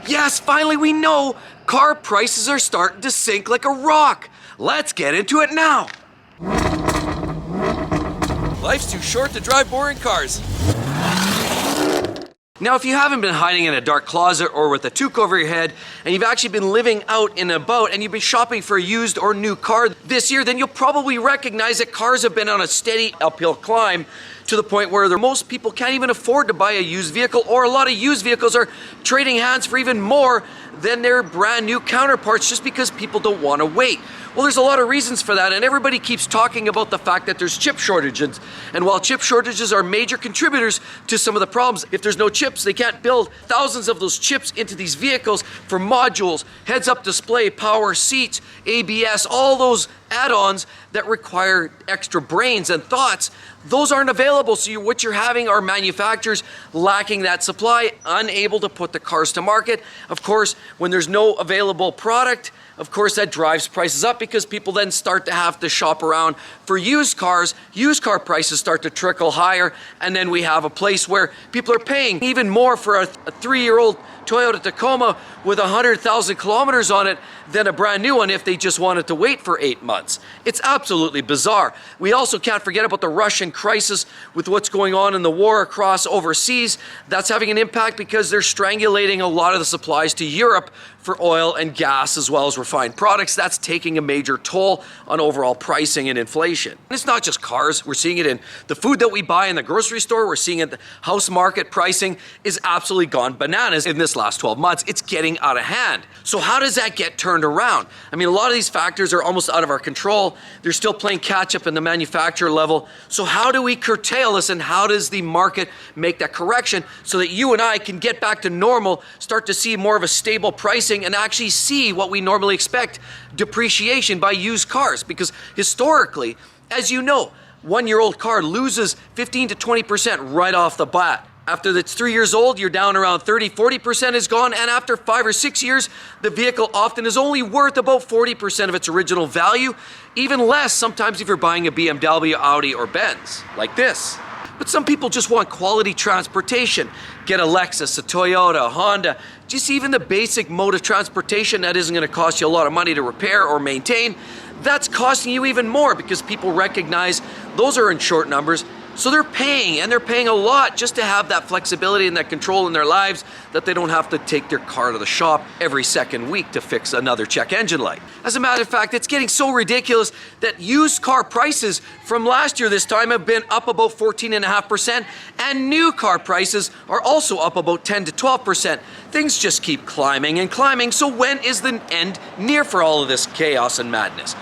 Yes, finally we know car prices are starting to sink like a rock. Let's get into it now. Life's too short to drive boring cars. Now, if you haven't been hiding in a dark closet or with a toque over your head, and you've actually been living out and about and you've been shopping for a used or new car this year, then you'll probably recognize that cars have been on a steady uphill climb to the point where most people can't even afford to buy a used vehicle, or a lot of used vehicles are trading hands for even more than their brand new counterparts just because people don't want to wait. Well, there's a lot of reasons for that, and everybody keeps talking about the fact that there's chip shortages. And while chip shortages are major contributors to some of the problems, if there's no chips, they can't build thousands of those chips into these vehicles for modules, heads-up display, power seats, ABS, all those add-ons that require extra brains and thoughts. Those aren't available, so what you're having are manufacturers lacking that supply, unable to put the cars to market. Of course, when there's no available product, of course that drives prices up because people then start to have to shop around for used cars. Used car prices start to trickle higher, and then we have a place where people are paying even more for a 3-year-old Toyota Tacoma with 100,000 kilometers on it than a brand new one if they just wanted to wait for 8 months. It's absolutely bizarre. We also can't forget about the Russian crisis with what's going on in the war across overseas. That's having an impact because they're strangulating a lot of the supplies to Europe for oil and gas as well as refined products. That's taking a major toll on overall pricing and inflation. And it's not just cars. We're seeing it in the food that we buy in the grocery store. We're seeing it, the house market pricing is absolutely gone bananas in this last 12 months. It's getting out of hand. So how does that get turned around? I mean, a lot of these factors are almost out of our control. They're still playing catch up in the manufacturer level. So how do we curtail this, and how does the market make that correction so that you and I can get back to normal, start to see more of a stable pricing, and actually see what we normally expect, depreciation by used cars? Because historically, as you know, 1-year-old car loses 15 to 20% right off the bat. After it's 3 years old, you're down around 30-40% is gone, and after 5 or 6 years, the vehicle often is only worth about 40% of its original value, even less sometimes if you're buying a BMW, Audi, or Benz, like this. But some people just want quality transportation. Get a Lexus, a Toyota, a Honda, just even the basic mode of transportation that isn't going to cost you a lot of money to repair or maintain. That's costing you even more because people recognize those are in short numbers. So they're paying, and they're paying a lot just to have that flexibility and that control in their lives, that they don't have to take their car to the shop every second week to fix another check engine light. As a matter of fact, it's getting so ridiculous that used car prices from last year this time have been up about 14.5%, and new car prices are also up about 10 to 12%. Things just keep climbing and climbing, so when is the end near for all of this chaos and madness?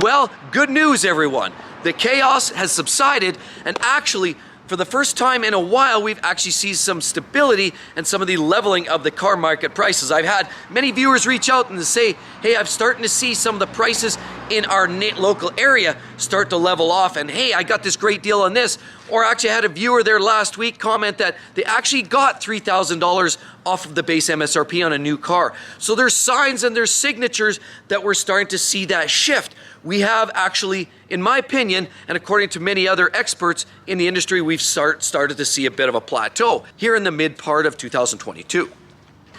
Well, good news, everyone. The chaos has subsided, and actually, for the first time in a while, we've actually seen some stability and some of the leveling of the car market prices. I've had many viewers reach out and say, hey, I'm starting to see some of the prices in our local area start to level off, and hey, I got this great deal on this. Or actually I had a viewer there last week comment that they actually got $3,000 off of the base MSRP on a new car. So there's signs and there's signatures that we're starting to see that shift. We have actually, in my opinion, and according to many other experts in the industry, we've started to see a bit of a plateau here in the mid part of 2022.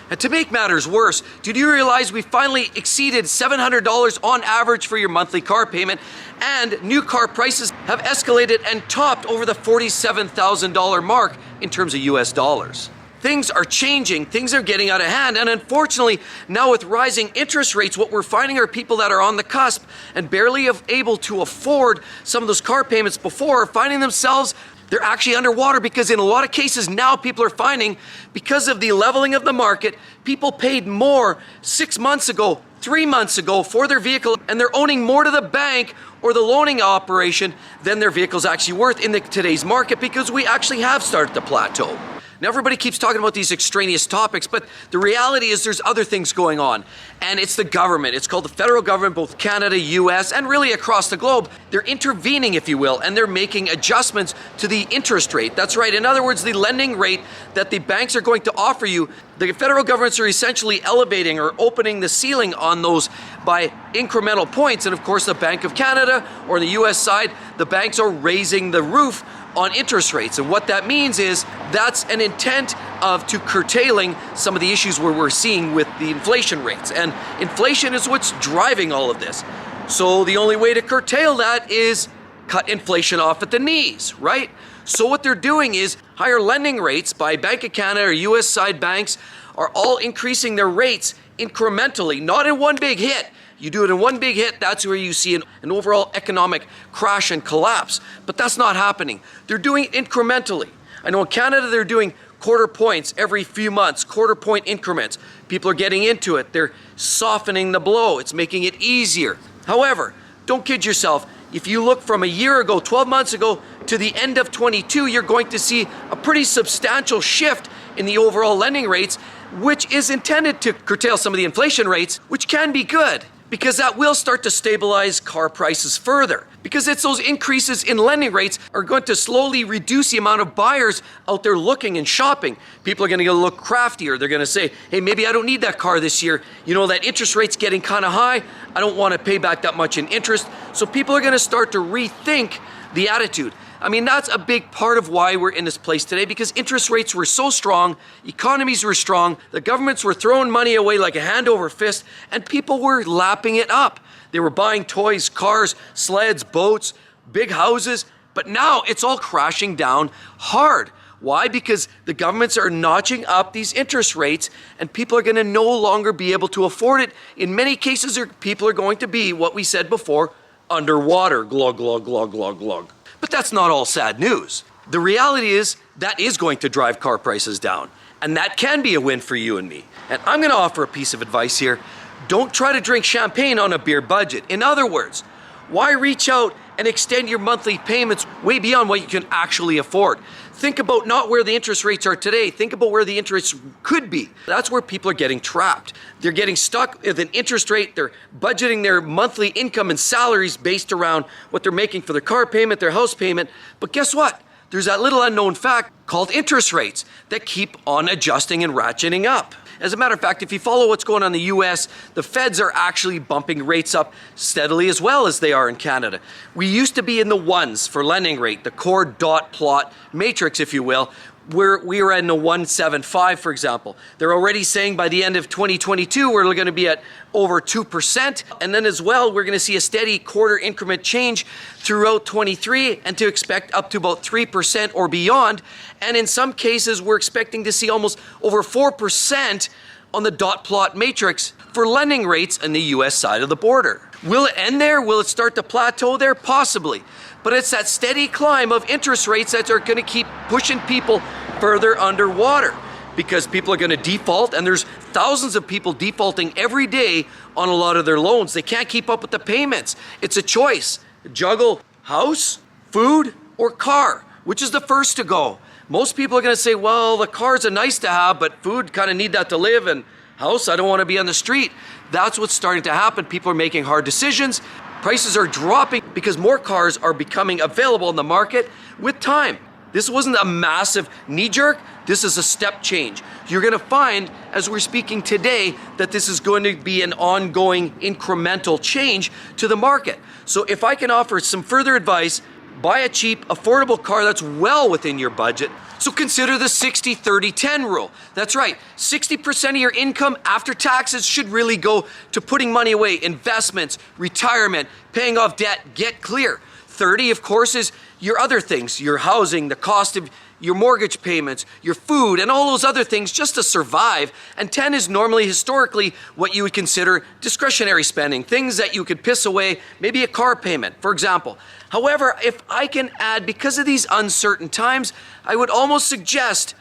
And to make matters worse, did you realize we finally exceeded $700 on average for your monthly car payment, and new car prices have escalated and topped over the $47,000 mark in terms of US dollars. Things are changing, things are getting out of hand, and unfortunately, now with rising interest rates, what we're finding are people that are on the cusp and barely able to afford some of those car payments before, finding themselves they're actually underwater, because in a lot of cases now people are finding, because of the leveling of the market, people paid more 6 months ago, 3 months ago for their vehicle, and they're owning more to the bank or the loaning operation than their vehicle's actually worth in today's market, because we actually have started to plateau. Now, everybody keeps talking about these extraneous topics, but the reality is there's other things going on, and it's the government. It's called the federal government, both Canada, US, and really across the globe. They're intervening, if you will, and they're making adjustments to the interest rate. That's right. In other words, the lending rate that the banks are going to offer you, the federal governments are essentially elevating or opening the ceiling on those by incremental points. And of course, the Bank of Canada, or the US side, the banks are raising the roof on interest rates. And what that means is that's an intent to curtailing some of the issues where we're seeing with the inflation rates. And inflation is what's driving all of this. So the only way to curtail that is cut inflation off at the knees, right? So what they're doing is higher lending rates by Bank of Canada or US side banks are all increasing their rates incrementally, not in one big hit. You do it in one big hit, that's where you see an overall economic crash and collapse. But that's not happening. They're doing it incrementally. I know in Canada they're doing quarter points every few months, quarter point increments. People are getting into it. They're softening the blow. It's making it easier. However, don't kid yourself. If you look from a year ago, 12 months ago, to the end of 22, you're going to see a pretty substantial shift in the overall lending rates, which is intended to curtail some of the inflation rates, which can be good, because that will start to stabilize car prices further. Because it's those increases in lending rates are going to slowly reduce the amount of buyers out there looking and shopping. People are going to look craftier. They're going to say, hey, maybe I don't need that car this year. You know, that interest rate's getting kind of high. I don't want to pay back that much in interest. So people are going to start to rethink the attitude. I mean, that's a big part of why we're in this place today, because interest rates were so strong, economies were strong, the governments were throwing money away like a hand over fist, and people were lapping it up. They were buying toys, cars, sleds, boats, big houses, but now it's all crashing down hard. Why? Because the governments are notching up these interest rates, and people are going to no longer be able to afford it. In many cases, people are going to be, what we said before, underwater. Glug, glug, glug, glug, glug. But that's not all sad news. The reality is that is going to drive car prices down, and that can be a win for you and me. And I'm going to offer a piece of advice here. Don't try to drink champagne on a beer budget. In other words, why reach out and extend your monthly payments way beyond what you can actually afford? Think about not where the interest rates are today. Think about where the interest could be. That's where people are getting trapped. They're getting stuck with an interest rate. They're budgeting their monthly income and salaries based around what they're making for their car payment, their house payment. But guess what? There's that little unknown fact called interest rates that keep on adjusting and ratcheting up. As a matter of fact, if you follow what's going on in the US, the feds are actually bumping rates up steadily as well as they are in Canada. We used to be in the ones for lending rate, the core dot plot matrix, if you will, where we were in the 1.75, for example. They're already saying by the end of 2022, we're going to be at over 2%. And then as well, we're going to see a steady quarter increment change throughout 23 and to expect up to about 3% or beyond. And in some cases, we're expecting to see almost over 4% on the dot plot matrix for lending rates on the US side of the border. Will it end there? Will it start to plateau there? Possibly. But it's that steady climb of interest rates that are going to keep pushing people further underwater, because people are going to default, and there's thousands of people defaulting every day on a lot of their loans. They can't keep up with the payments. It's a choice. Juggle house, food, or car. Which is the first to go? Most people are going to say, well, the car's a nice to have, but food, kind of need that to live, and house, I don't want to be on the street. That's what's starting to happen. People are making hard decisions. Prices are dropping because more cars are becoming available in the market with time. This wasn't a massive knee-jerk. This is a step change. You're going to find, as we're speaking today, that this is going to be an ongoing incremental change to the market. So if I can offer some further advice, buy a cheap, affordable car that's well within your budget. So consider the 60-30-10 rule. That's right, 60% of your income after taxes should really go to putting money away, investments, retirement, paying off debt, get clear. 30, of course, is your other things, your housing, the cost of your mortgage payments, your food, and all those other things just to survive. And 10 is normally, historically, what you would consider discretionary spending, things that you could piss away, maybe a car payment, for example. However, if I can add, because of these uncertain times, I would almost suggest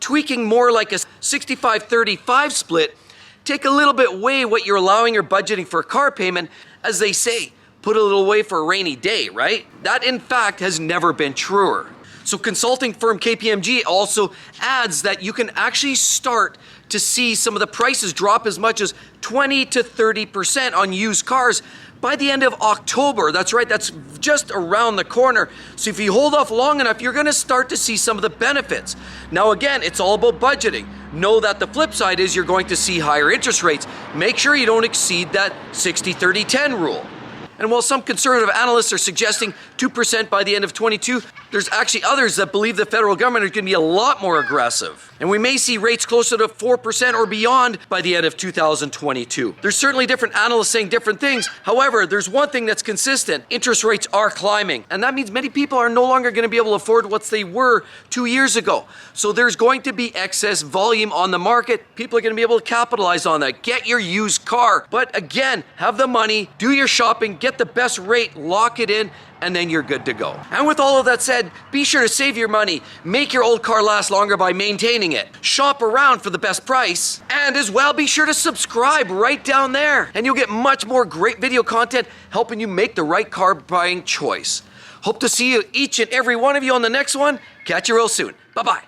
tweaking more like a 65-35 split. Take a little bit away what you're allowing or budgeting for a car payment. As they say, put a little away for a rainy day, right? That, in fact, has never been truer. So consulting firm KPMG also adds that you can actually start to see some of the prices drop as much as 20 to 30% on used cars by the end of October. That's right, that's just around the corner. So if you hold off long enough, you're gonna start to see some of the benefits. Now again, it's all about budgeting. Know that the flip side is you're going to see higher interest rates. Make sure you don't exceed that 60-30-10 rule. And while some conservative analysts are suggesting 2% by the end of 22, There's actually others that believe the federal government is going to be a lot more aggressive. And we may see rates closer to 4% or beyond by the end of 2022. There's certainly different analysts saying different things. However, there's one thing that's consistent. Interest rates are climbing. And that means many people are no longer going to be able to afford what they were 2 years ago. So there's going to be excess volume on the market. People are going to be able to capitalize on that. Get your used car. But again, have the money, do your shopping, get the best rate, lock it in, and then you're good to go. And with all of that said, be sure to save your money, make your old car last longer by maintaining it, shop around for the best price, and as well be sure to subscribe right down there. And you'll get much more great video content helping you make the right car buying choice. Hope to see you, each and every one of you, on the next one. Catch you real soon. Bye-bye.